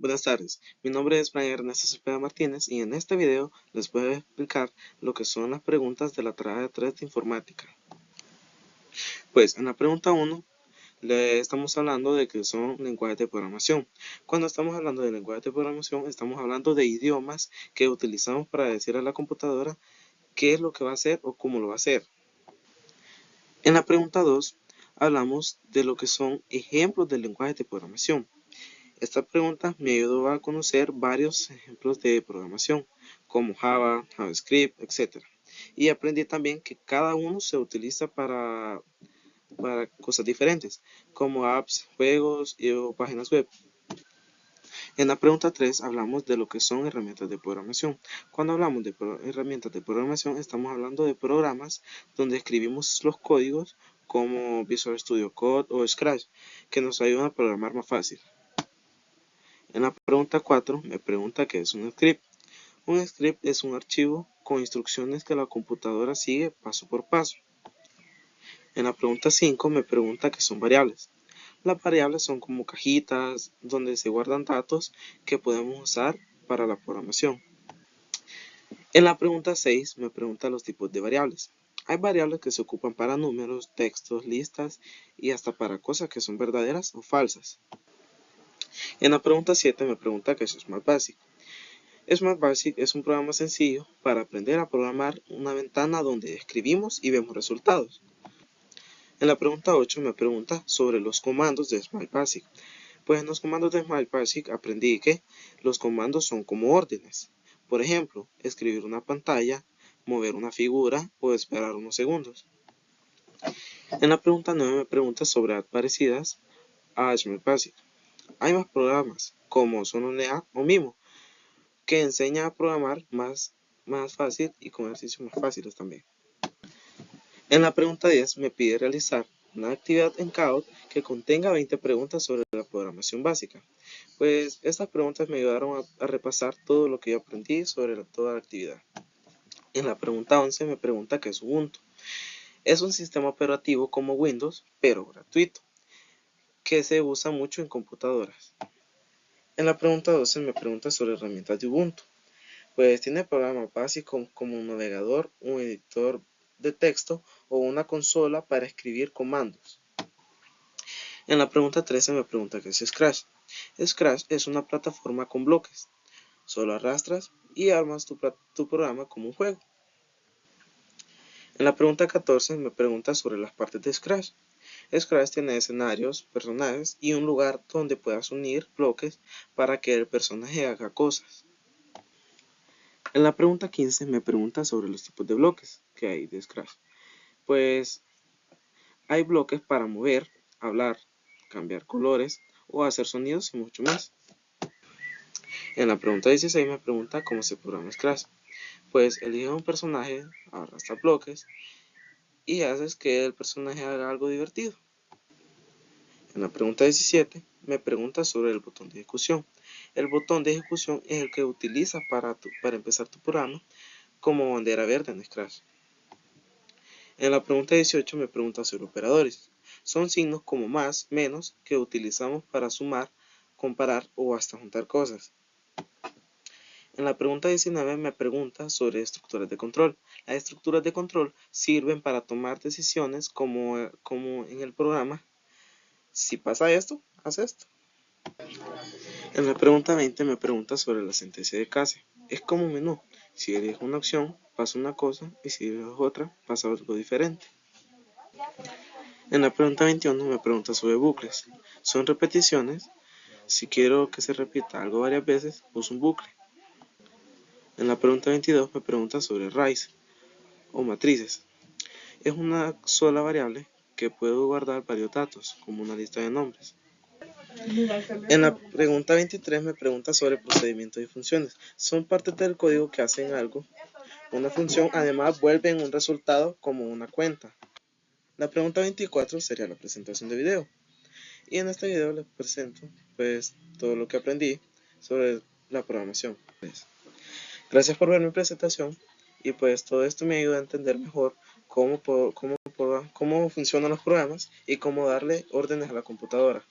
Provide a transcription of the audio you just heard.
Buenas tardes, mi nombre es Brian Ernesto Cepeda Martínez y en este video les voy a explicar lo que son las preguntas de la tarea 3 de informática. Pues en la pregunta 1 le estamos hablando de que son lenguajes de programación. Cuando estamos hablando de lenguajes de programación estamos hablando de idiomas que utilizamos para decir a la computadora qué es lo que va a hacer o cómo lo va a hacer. En la pregunta 2 hablamos de lo que son ejemplos de lenguajes de programación. Esta pregunta me ayudó a conocer varios ejemplos de programación, como Java, JavaScript, etc. Y aprendí también que cada uno se utiliza para cosas diferentes, como apps, juegos o páginas web. En la pregunta 3 hablamos de lo que son herramientas de programación. Cuando hablamos de herramientas de programación, estamos hablando de programas donde escribimos los códigos como Visual Studio Code o Scratch, que nos ayudan a programar más fácil. En la pregunta 4 me pregunta qué es un script. Un script es un archivo con instrucciones que la computadora sigue paso por paso. En la pregunta 5 me pregunta qué son variables. Las variables son como cajitas donde se guardan datos que podemos usar para la programación. En la pregunta 6 me pregunta los tipos de variables. Hay variables que se ocupan para números, textos, listas y hasta para cosas que son verdaderas o falsas. En la pregunta 7 me pregunta qué es Smart Basic. Smart Basic es un programa sencillo para aprender a programar una ventana donde escribimos y vemos resultados. En la pregunta 8 me pregunta sobre los comandos de Smart Basic. Pues en los comandos de Smart Basic aprendí que los comandos son como órdenes. Por ejemplo, escribir una pantalla, mover una figura o esperar unos segundos. En la pregunta 9 me pregunta sobre apps parecidas a Smart Basic. Hay más programas como Sononea o Mimo, que enseña a programar más fácil y con ejercicios más fáciles también. En la pregunta 10 me pide realizar una actividad en Kahoot que contenga 20 preguntas sobre la programación básica. Pues estas preguntas me ayudaron a repasar todo lo que yo aprendí sobre toda la actividad. En la pregunta 11 me pregunta qué es Ubuntu. Es un sistema operativo como Windows, pero gratuito, que se usa mucho en computadoras. En la pregunta 12 me pregunta sobre herramientas de Ubuntu. Pues tiene programas básicos como un navegador, un editor de texto o una consola para escribir comandos. En la pregunta 13 me pregunta qué es Scratch. Scratch es una plataforma con bloques. Solo arrastras y armas tu programa como un juego. En la pregunta 14 me pregunta sobre las partes de Scratch. Scratch tiene escenarios, personajes y un lugar donde puedas unir bloques para que el personaje haga cosas. En la pregunta 15 me pregunta sobre los tipos de bloques que hay de Scratch. Pues hay bloques para mover, hablar, cambiar colores o hacer sonidos y mucho más. En la pregunta 16 me pregunta cómo se programa Scratch. Pues elige un personaje, arrastra bloques y haces que el personaje haga algo divertido. En la pregunta 17 me pregunta sobre el botón de ejecución. El botón de ejecución es el que utilizas para empezar tu programa como bandera verde en Scratch. En la pregunta 18 me pregunta sobre operadores. Son signos como más, menos, que utilizamos para sumar, comparar o hasta juntar cosas. En la pregunta 19 me pregunta sobre estructuras de control. Las estructuras de control sirven para tomar decisiones como en el programa. Si pasa esto, haz esto. En la pregunta 20 me pregunta sobre la sentencia de case. Es como un menú. Si eliges una opción, pasa una cosa y si eliges otra, pasa algo diferente. En la pregunta 21 me pregunta sobre bucles. Son repeticiones. Si quiero que se repita algo varias veces, uso un bucle. En la pregunta 22 me pregunta sobre arrays o matrices. Es una sola variable que puedo guardar varios datos, como una lista de nombres. En la pregunta 23 me pregunta sobre procedimientos y funciones. Son partes del código que hacen algo. Una función además vuelve en un resultado como una cuenta. La pregunta 24 sería la presentación de video. Y en este video les presento pues todo lo que aprendí sobre la programación. Gracias por ver mi presentación y pues todo esto me ayuda a entender mejor cómo funcionan los programas y cómo darle órdenes a la computadora.